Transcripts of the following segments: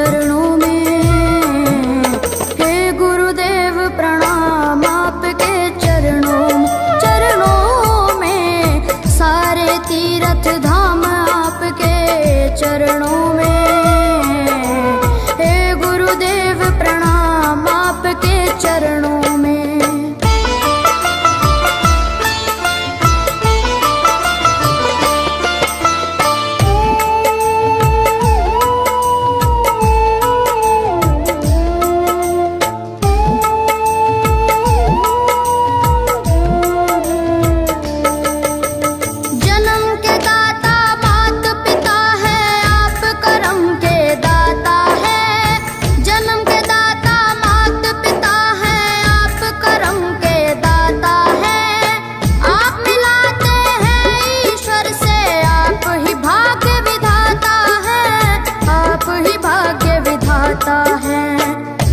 चरणों में। हे गुरुदेव प्रणाम आपके चरणों में, सारे तीर्थ धाम आपके चरणों में। हे गुरुदेव प्रणाम आपके चरणों में।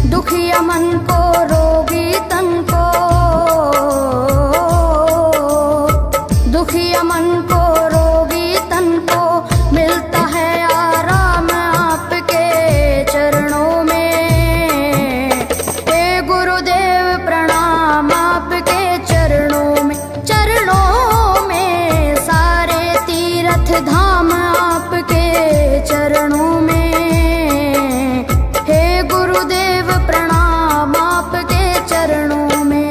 दुखिया मन को रोगी तन को, दुखिया मन को रोगी तन को मिलता है आराम आपके चरणों में। हे गुरुदेव प्रणाम आपके चरणों में, सारे तीर्थ धाम आपके चरणों में। गुरुदेव प्रणाम आपके चरणों में।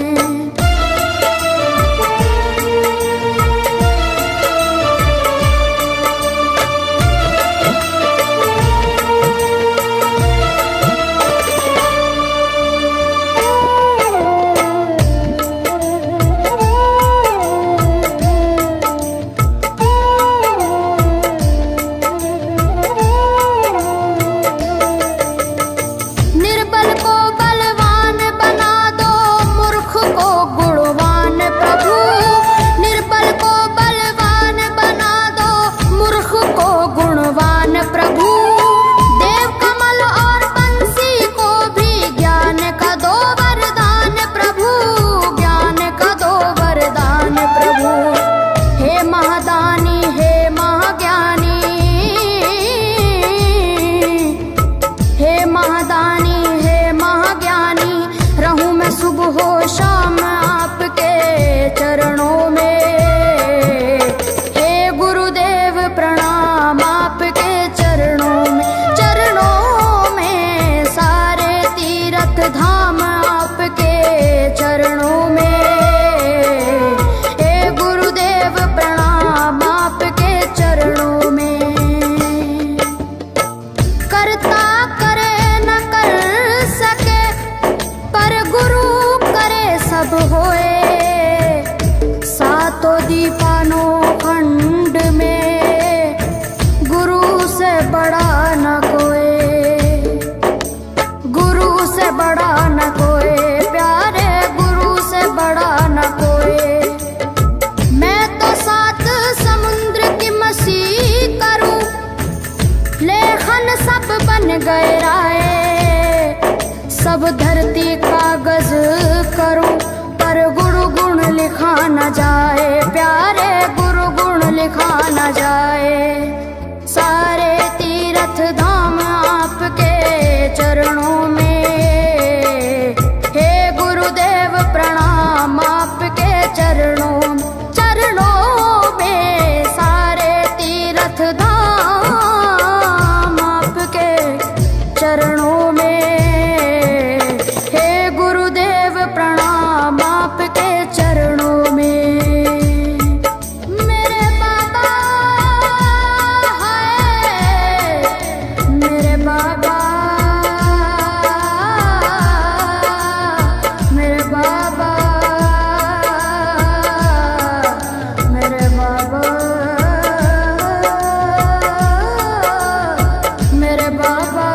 सुबह शाम आपके चरणों में। हे गुरुदेव प्रणाम आपके चरणों में, सारे तीर्थ धाम आपके चरणों में। हे गुरुदेव प्रणाम आपके चरणों में। करता करे न कर सके पर गुरु करे सब होए, सातों दीपानों खंड में गुरु से बड़ा न कोई, गुरु से बड़ा न कोई, प्यारे गुरु से बड़ा न कोई। मैं तो सात समुद्र की मसीह करूं, लेखन सब बन गए राय, सब धरती कागज करूं पर गुरु गुण लिखा न जाए, प्यारे गुरु गुण लिखा न जाए। सारे तीर्थ धाम आपके चरणों में। हे गुरुदेव प्रणाम आपके चरणों में, सारे तीर्थ धाम आपके चरणों में। गुरुदेव प्रणाम आपके चरणों में। मेरे बाबा है, मेरे बाबा, मेरे बाबा, मेरे बाबा, मेरे बाबा।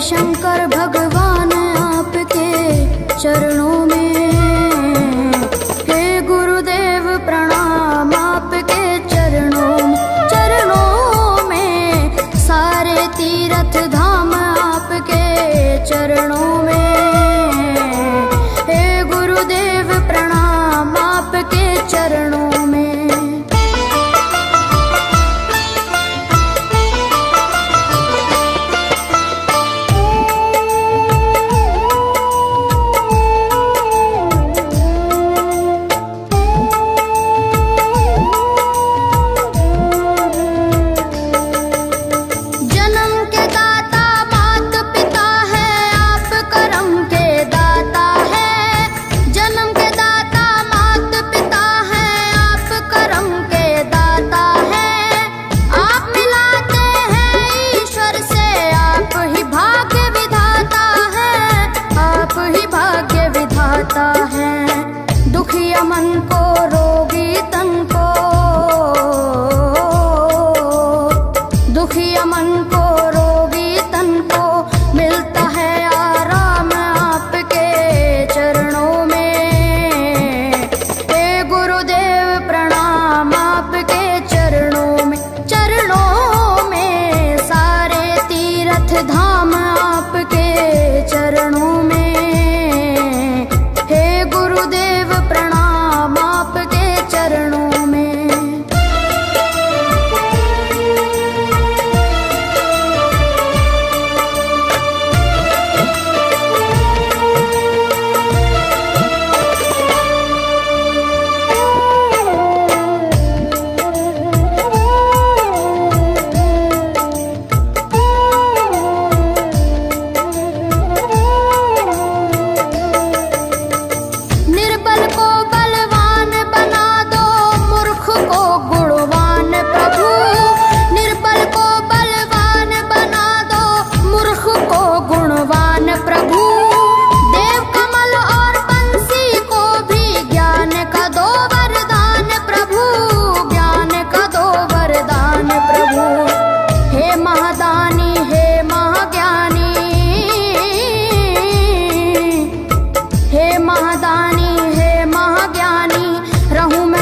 शंकर भगवान आपके चरणों में, हे गुरुदेव प्रणाम आपके चरणों में, सारे तीर्थ धाम आपके चरणों में, हे गुरुदेव प्रणाम आपके चरणों में। दुखिया मन को रोगी तन को, दुखिया मन को रोगी तन को मिलता है आराम आपके चरणों में, हे गुरुदेव प्रणाम आपके चरणों में, सारे तीर्थ धाम आपके चरणों में, गुरुदेव प्रणाम आपके चरणों में।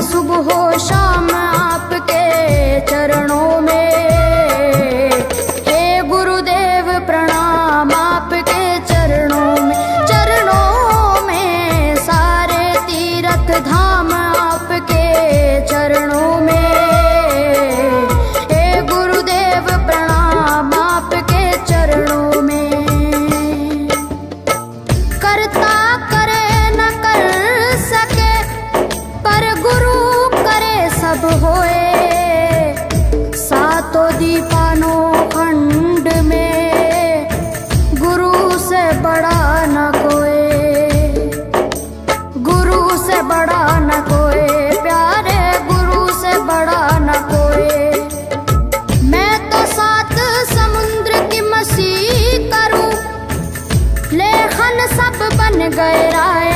सुबह हो शाम आपके चरणों में, हे गुरुदेव प्रणाम आपके चरणों में, सारे तीर्थ धाम आपके चरणों में, हे गुरुदेव प्रणाम आपके चरणों में। करता करे न कर सके पर गुरु सब होए, सातों दीपानों खंड में गुरु से बड़ा न कोई, गुरु से बड़ा न कोई, प्यारे गुरु से बड़ा न कोई। मैं तो 7 समुद्र की मसी करूं, लेखन सब बन गए राय,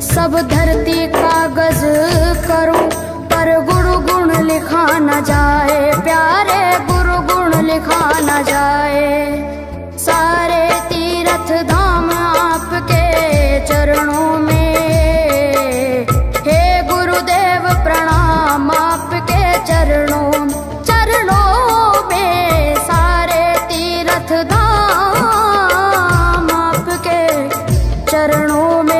सब धरती कागज करूं पर गुरु गुण लिखा न जाए, प्यारे गुरु गुण लिखा न जाए, सारे तीर्थ धाम आपके चरणों में, हे गुरुदेव प्रणाम आपके चरणों में, सारे तीर्थ धाम आपके चरणों में,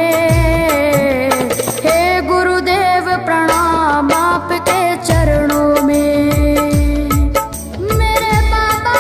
प्रणाम आपके चरणों में। मेरे बाबा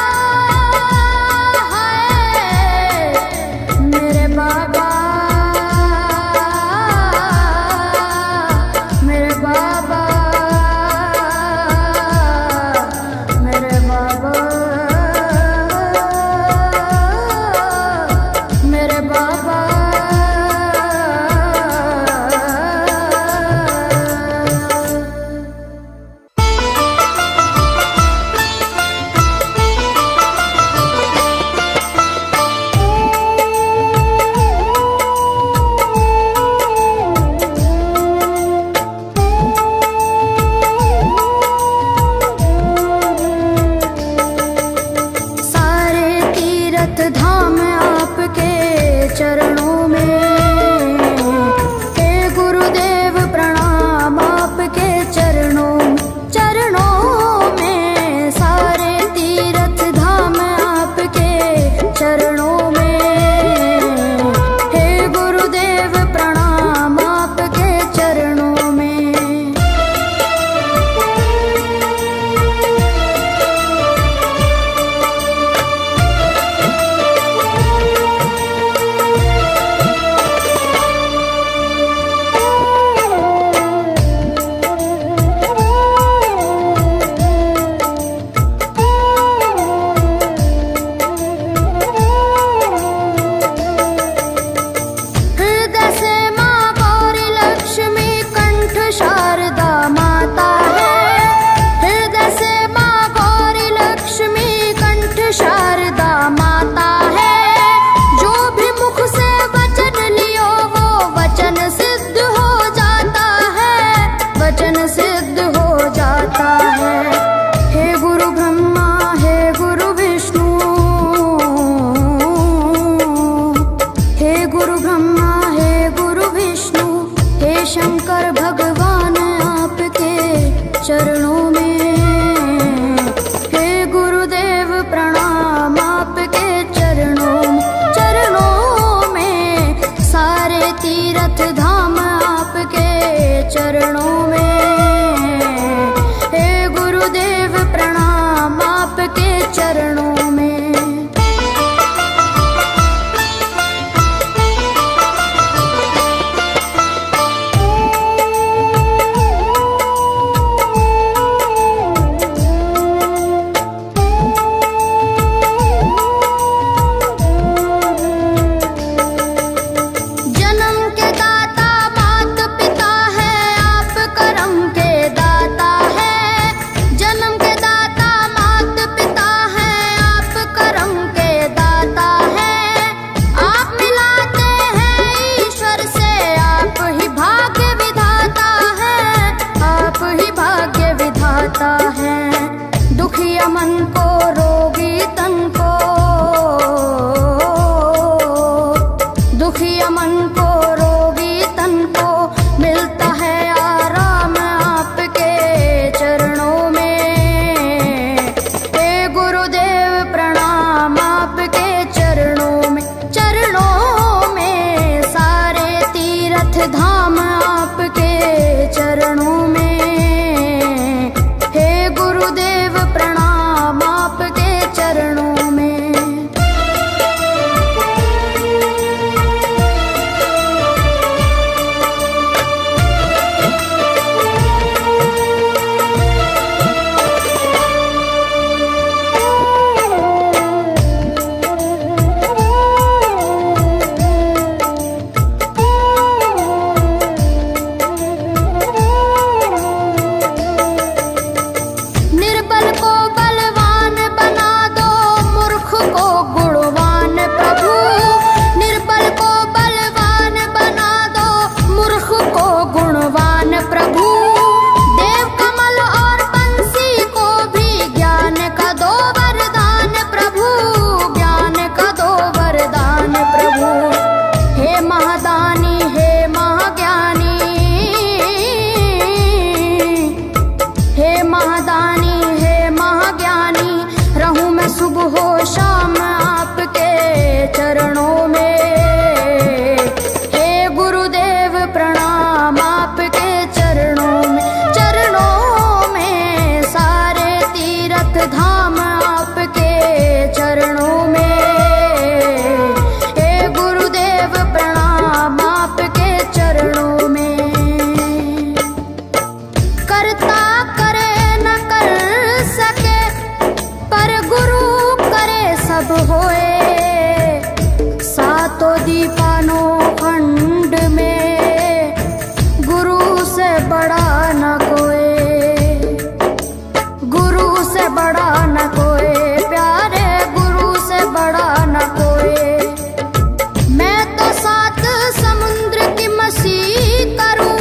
सुबह हो शाम आपके चरणों में। हे गुरुदेव प्रणाम आपके चरणों में सारे तीर्थ धाम आपके चरणों में। हे गुरुदेव प्रणाम आपके चरणों में। करता करे न कर सके पर गुरु करे सब होए। सातों दीपानों खंड में गुरु से बड़ा न कोई, गुरु से बड़ा न कोई, प्यारे गुरु से बड़ा न कोई। मैं तो सात समुद्र की मसी करूं,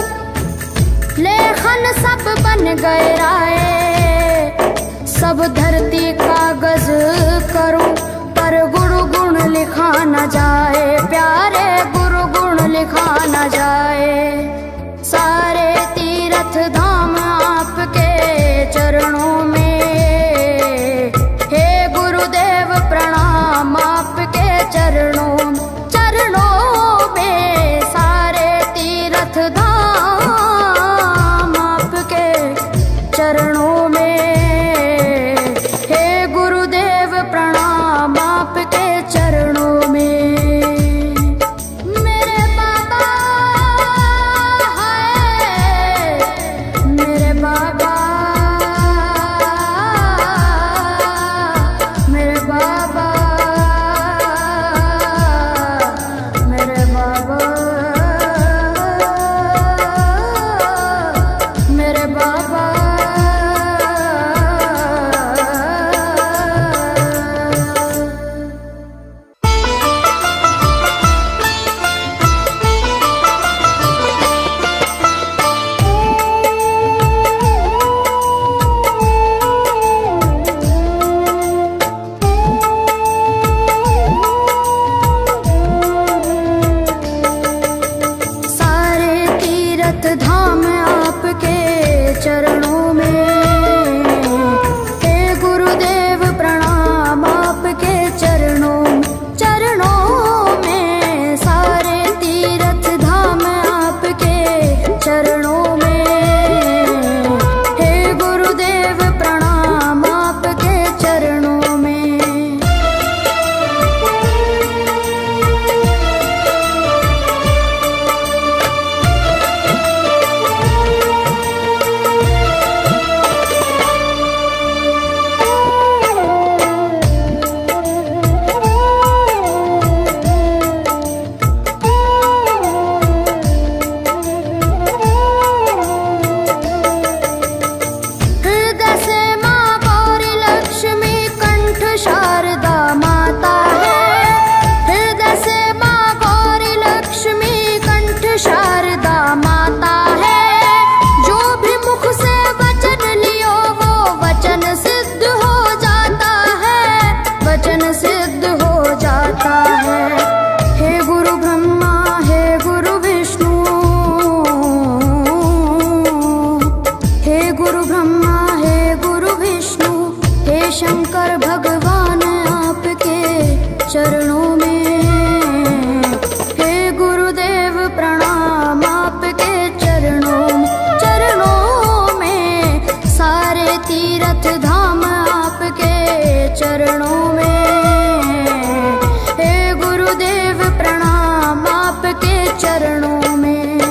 लेखन सब बन गए राय। सब धरती कागज करूं पर गुरु गुण लिखा न जाए, प्यारे गुरु गुण लिखा न जाए। सारे तीर्थ धाम आपके चरणों में। हे गुरुदेव प्रणाम आपके चरणों में। सारे तीर्थ धाम आपके चरणों में। हे गुरुदेव प्रणाम आपके चरणों में। मेरे बाबा है, मेरे बाबा, मेरे बाबा, मेरे बाबा, मेरे बाबा। सारे तीर्थ धाम आपके चरणों में। हे गुरुदेव प्रणाम आपके चरणों में। सारे तीर्थ धाम आपके चरणों में। हे गुरुदेव प्रणाम आपके चरणों में। हृदय से माँ गौरी लक्ष्मी कंठ शारदा माता है। हृदय से माँ गौरी लक्ष्मी कंठ शारदा माता है। जो भी मुख से वचन लियो वो वचन सिद्ध हो जाता है, वचन सिद्ध हो जाता है। हे गुरु ब्रह्मा, हे गुरु विष्णु, हे गुरु ब्रह्मा, हे गुरु विष्णु, हे शंकर भगवान आपके चरणों में। हे गुरुदेव प्रणाम आपके चरणों में। सारे तीर्थ धाम आपके चरणों में। हे गुरुदेव प्रणाम आपके चरणों में।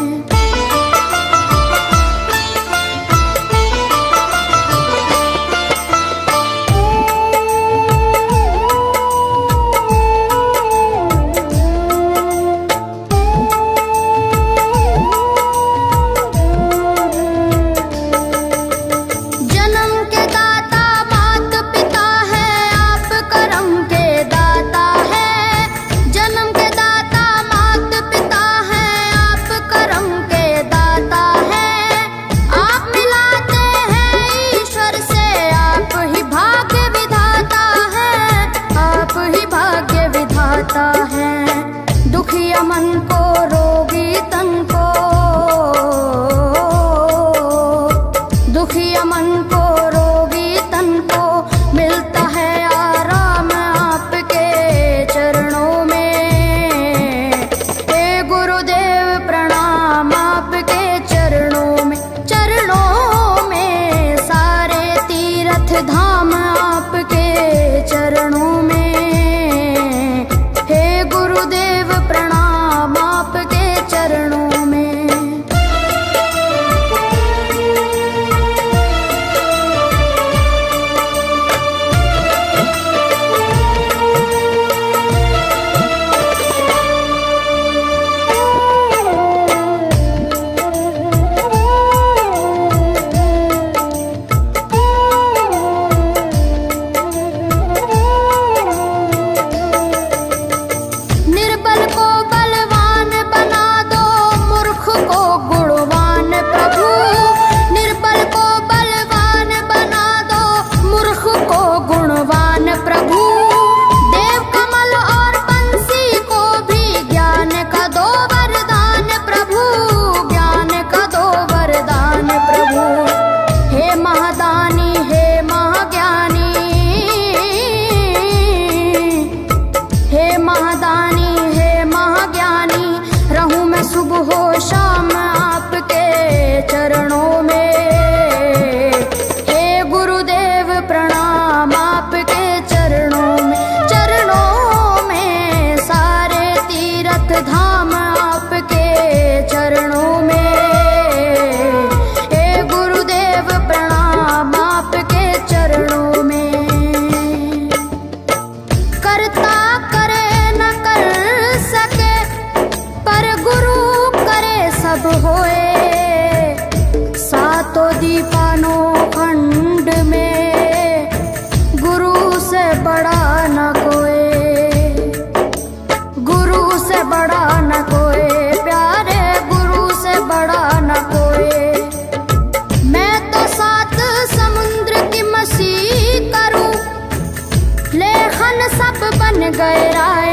सब बन गए राय।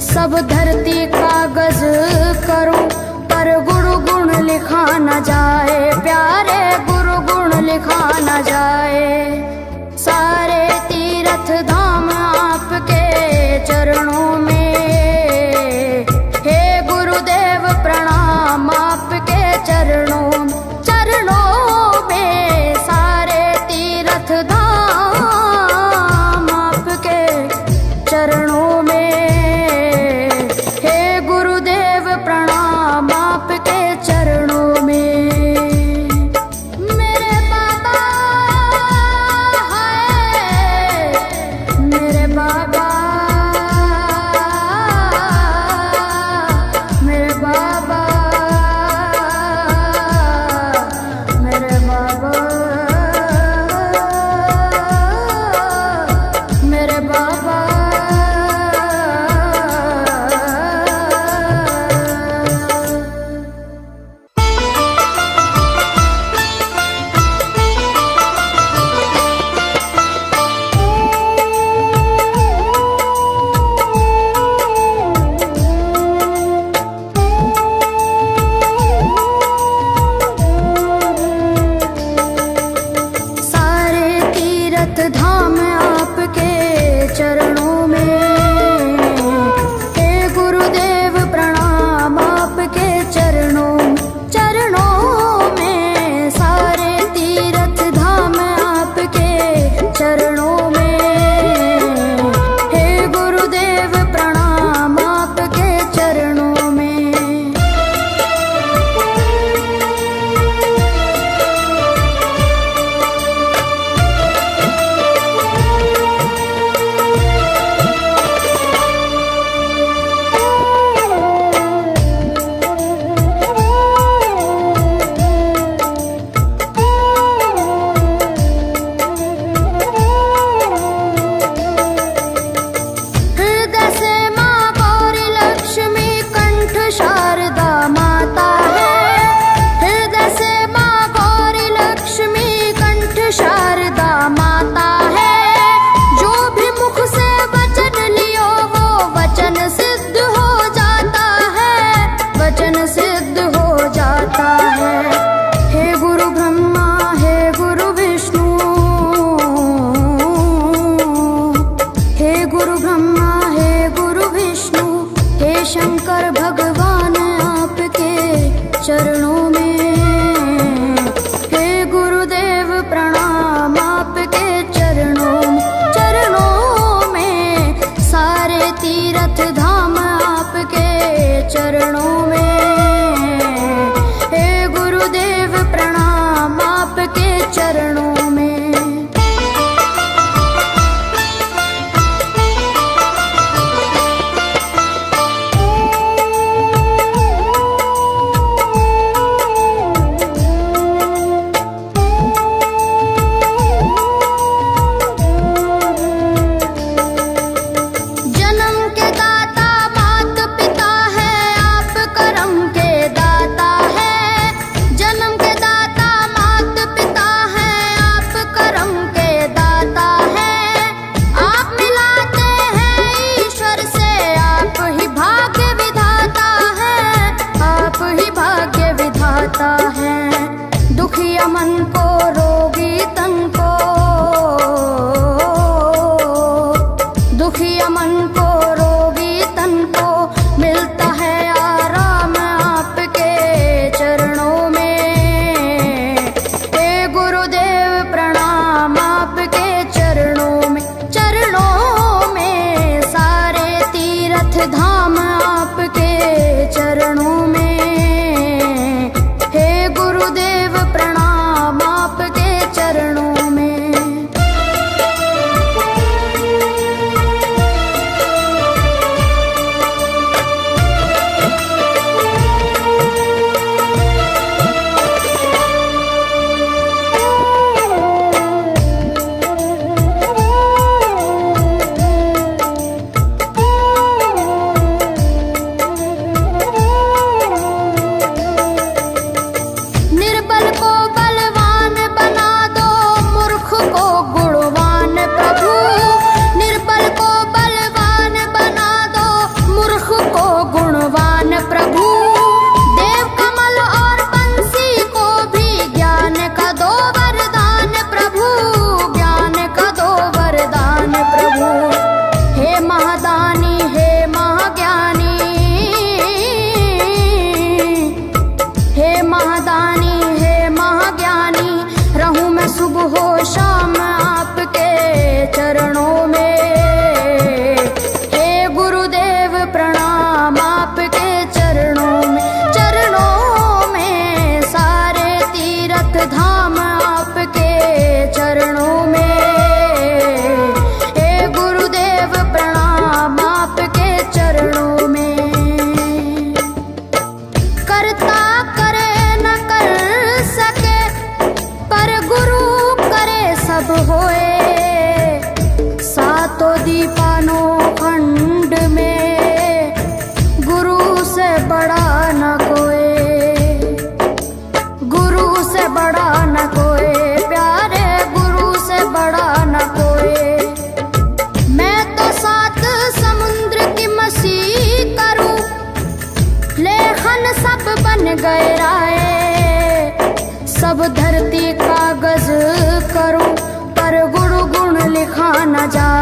सब धरती कागज करूं पर गुरु गुण लिखा न जाए, प्यारे गुरु गुण लिखा न जाए। सारे तीर्थ धाम आपके चरणों में, हे गुरुदेव प्रणाम आपके चरणों में। सारे तीर्थ धाम आपके चरणों में, हे गुरुदेव प्रणाम आपके चरणों में। मेरे बाबा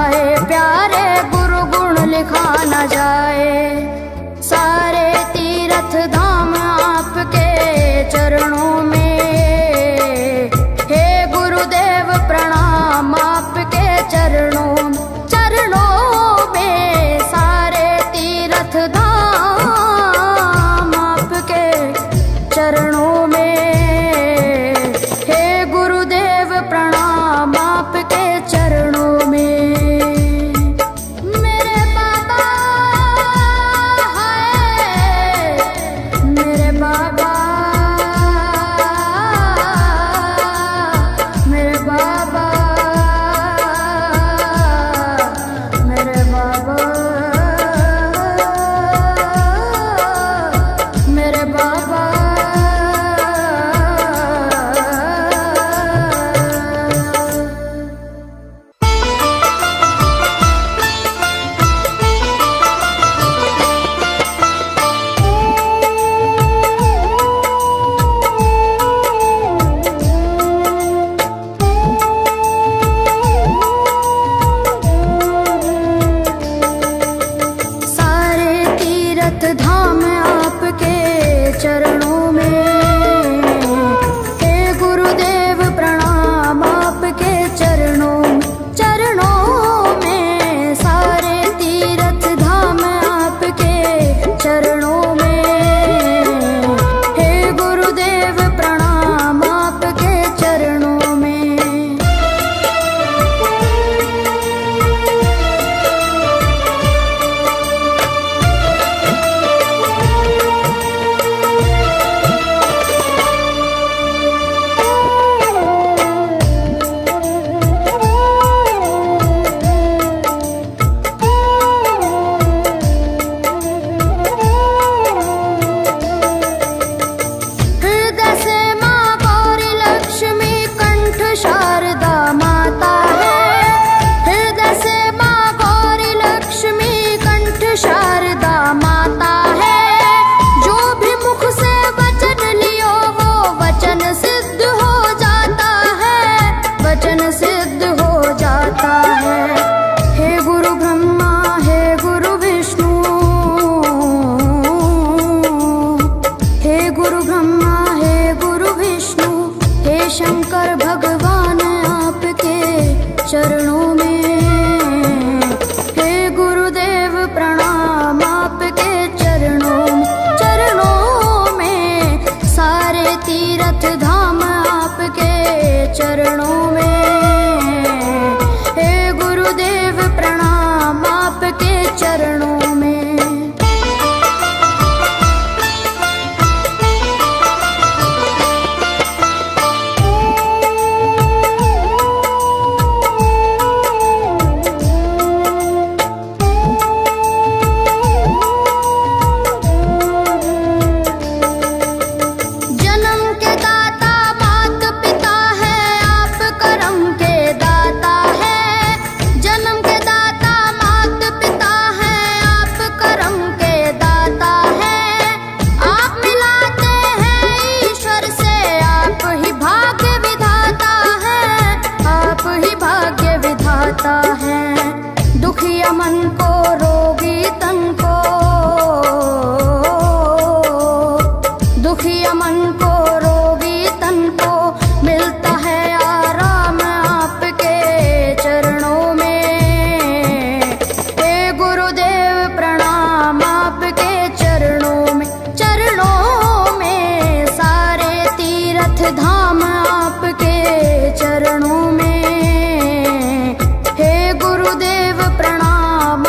गाए प्यारे गुरु गुण लिखा न जाए। सारे तीर्थ धाम आपके चरणों में, हे गुरुदेव प्रणाम आपके चरणों में। सारे तीर्थ धाम आपके चरणों में, हे गुरुदेव प्रणाम आपके चरणों में। मेरे बाबा है, मेरे बाबा, मेरे बाबा, मेरे बाबा, मेरे बाबा। सारे तीर्थ धाम आपके चरणों में, हे गुरुदेव प्रणाम आपके चरणों में। सारे तीर्थ धाम आपके चरणों में, हे गुरुदेव प्रणाम आपके चरणों में। हृदय से माँ गौरी लक्ष्मी कंठ शारदा माता है। हृदय से माँ गौरी लक्ष्मी कंठ शारदा माता है। जो भी मुख से वचन लियो वो वचन सिद्ध हो जाता है, वचन सिद्ध हो जाता है। हे गुरु ब्रह्मा, हे गुरु विष्णु, हे गुरु ब्रह्मा, हे गुरु विष्णु, हे शंकर भगवान आपके चरणों में, हे गुरुदेव प्रणाम आपके चरणों में। सारे तीर्थ धाम आपके चरणों में, हे गुरुदेव प्रणाम आपके चरणों में। जन्म के दाता मात पिता है, आप करम के दाता है। जन्म के दाता मात पिता है, आप करम के दाता है। आप मिलाते हैं ईश्वर से, आप ही भाग्य विधाता है, आप ही भाग्य विधाता है। दुखिया मन को, रोगी तन को, दुखिया मन को, रोगी तन को मिलता है आराम आपके चरणों में। हे गुरुदेव प्रणाम आपके चरणों में। सारे तीर्थ धाम आपके चरणों में, हे गुरुदेव प्रणाम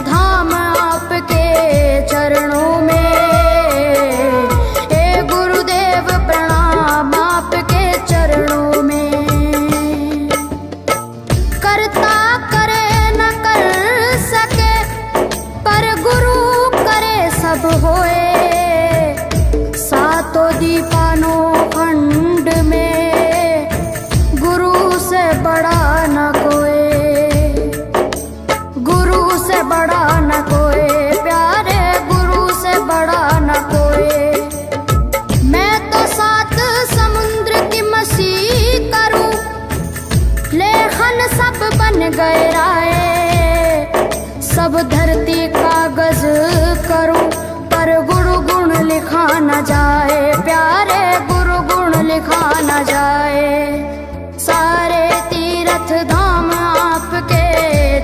धाम आपके चरणों में। हे गुरुदेव प्रणाम आपके चरणों में। करता करे न कर सके पर गुरु करे सब होए। सातों दीपानों खंड में गुरु से बड़ा न कोई, गुरु से बड़ा न कोई, प्यारे गुरु से बड़ा न कोई। मैं तो सात समुद्र की मसी करूं, लेखन सब बन गए राय। सब धरती कागज करूं पर गुरु गुण लिखा न जाए, प्यारे गुरु गुण लिखा न जाए। सारे तीर्थ धाम आपके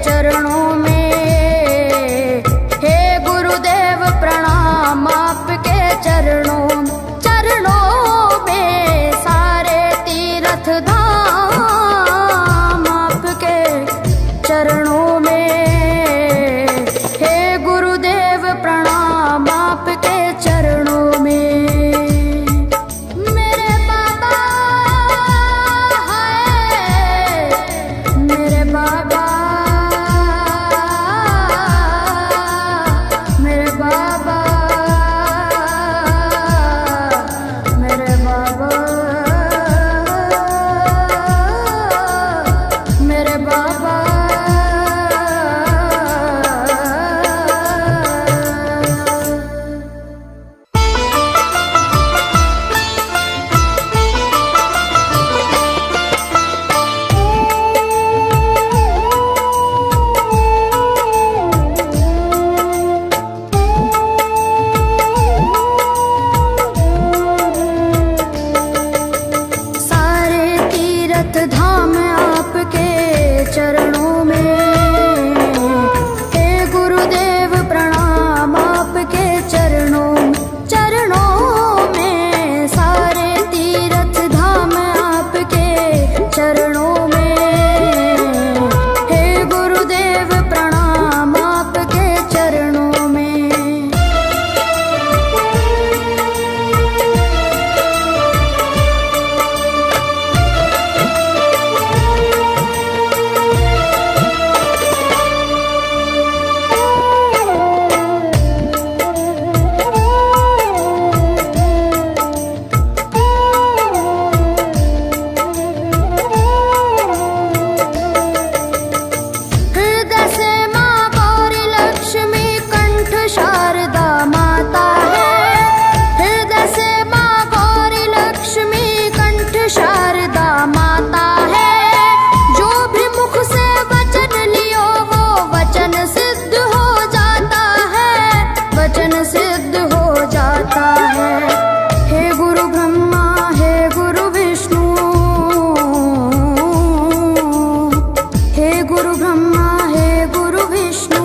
चरणों में। हे गुरुदेव प्रणाम आपके चरणों में। सारे तीर्थ धाम आपके चरणों में। हे गुरुदेव प्रणाम आपके चरणों में। मेरे बाबा है, मेरे बाबा, मेरे बाबा, मेरे बाबा, मेरे बाबा। सारे तीर्थ धाम आपके चरणों में। हे गुरुदेव प्रणाम आपके चरणों में। सारे तीर्थ धाम आपके चरणों में। हे गुरुदेव प्रणाम आपके चरणों में। हृदय से माँ गौरी लक्ष्मी कंठ शारदा माता है। हृदय से माँ गौरी लक्ष्मी कंठ शारदा माता है। जो भी मुख से वचन लियो वो वचन सिद्ध हो जाता है, वचन सिद्ध हो जाता है। हे गुरु ब्रह्मा, हे गुरु विष्णु, हे गुरु ब्रह्मा, हे गुरु विष्णु,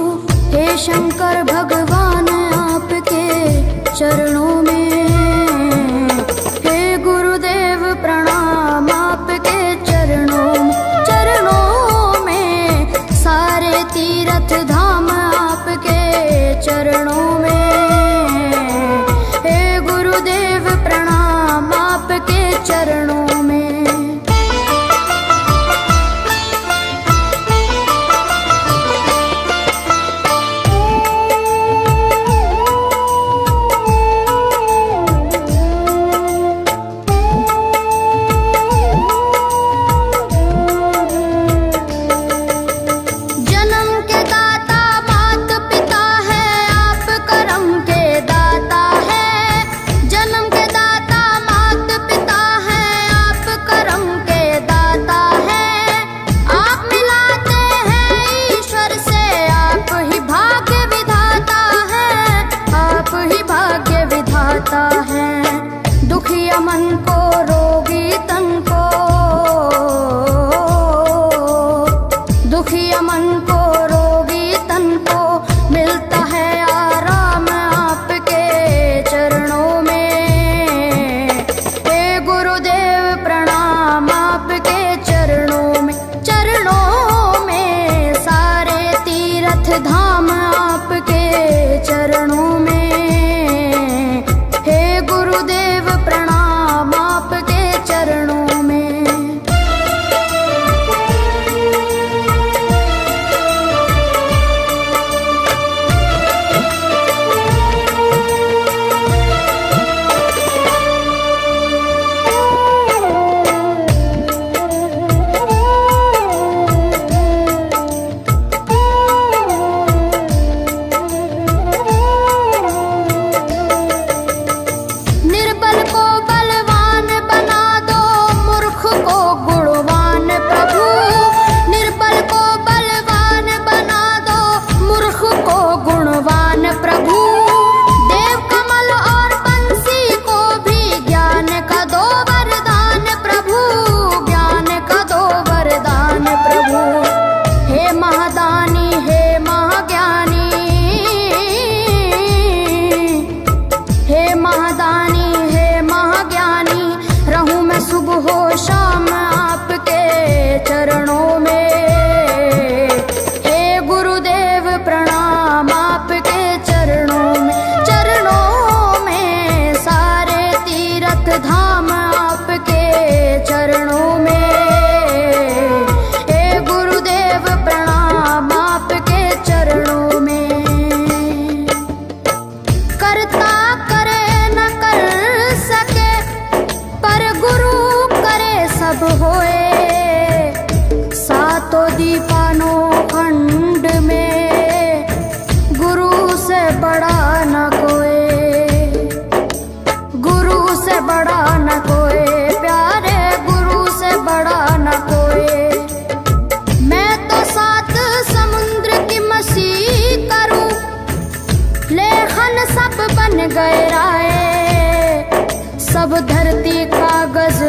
हे शंकर भगवान आपके चरणों में। हे गुरुदेव प्रणाम आपके चरणों में। सारे तीर्थ धाम आपके चरणों में। हे गुरुदेव प्रणाम आपके चरणों में। जन्म के दाता मात पिता है, आप करम के दाता है। जन्म के दाता मात पिता है, आप करम के दाता है। आप मिलाते हैं ईश्वर से, आप ही भाग्य विधाता है, आप ही भाग्य विधाता है। दुखिया मन को, रोगी तन को, दुखिया मन को, रोगी तन को मिलता है आराम आपके चरणों में। हे गुरुदेव प्रणाम आपके चरणों में। सारे तीर्थ धाम गहराए। सब धरती कागज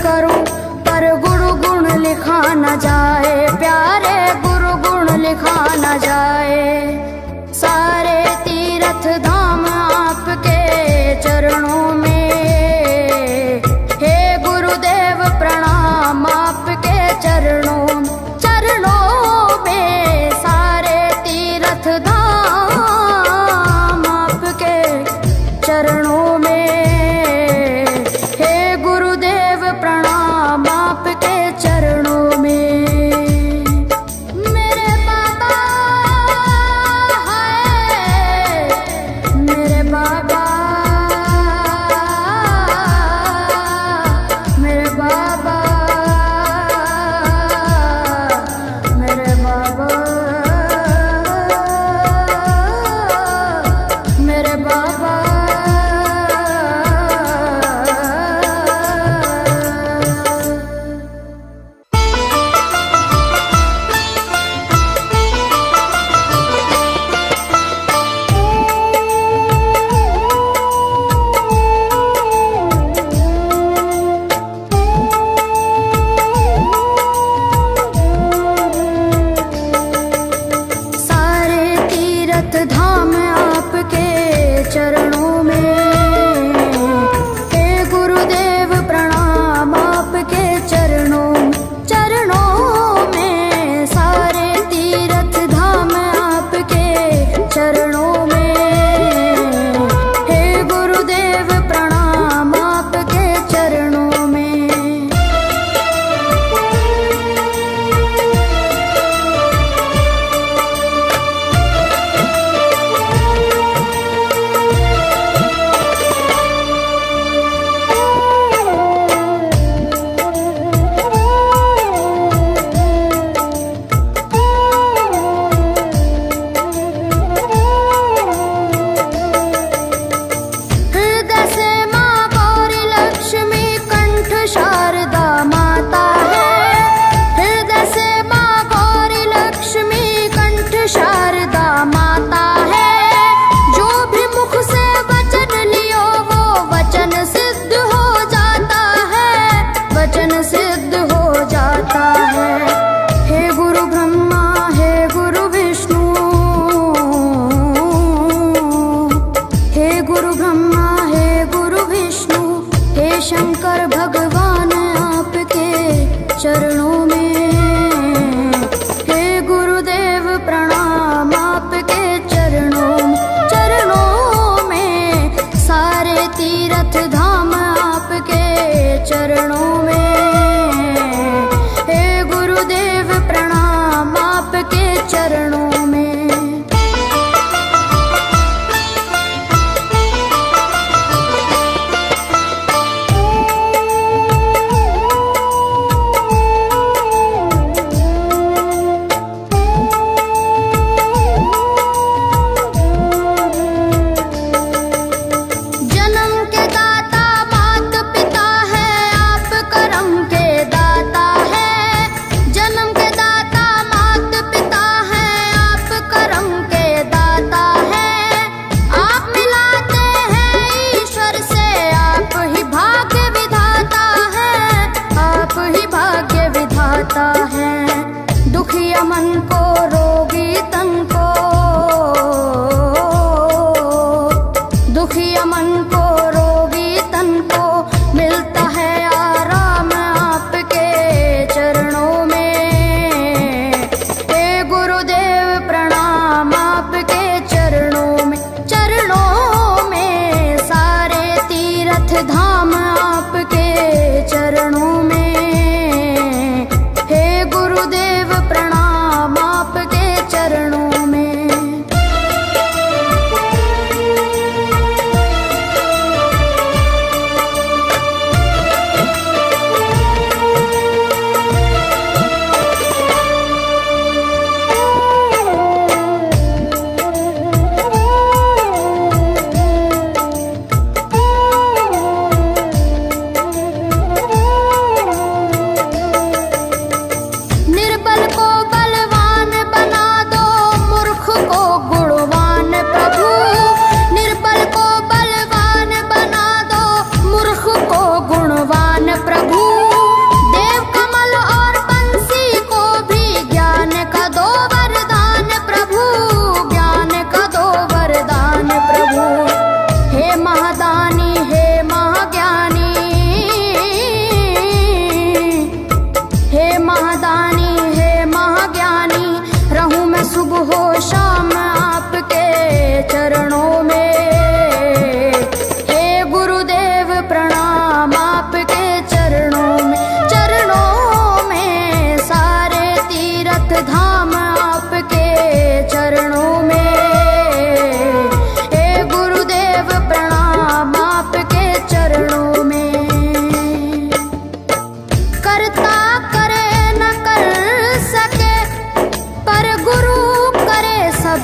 करूं पर गुरु गुण लिखा न जाए, प्यारे गुरु गुण लिखा न जाए। सारे तीर्थ धाम आपके चरणों में, हे गुरुदेव प्रणाम आपके चरणों में। सारे तीर्थ धाम आपके चरणों में, हे गुरुदेव प्रणाम आपके चरणों में। मेरे बाबा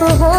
जप हो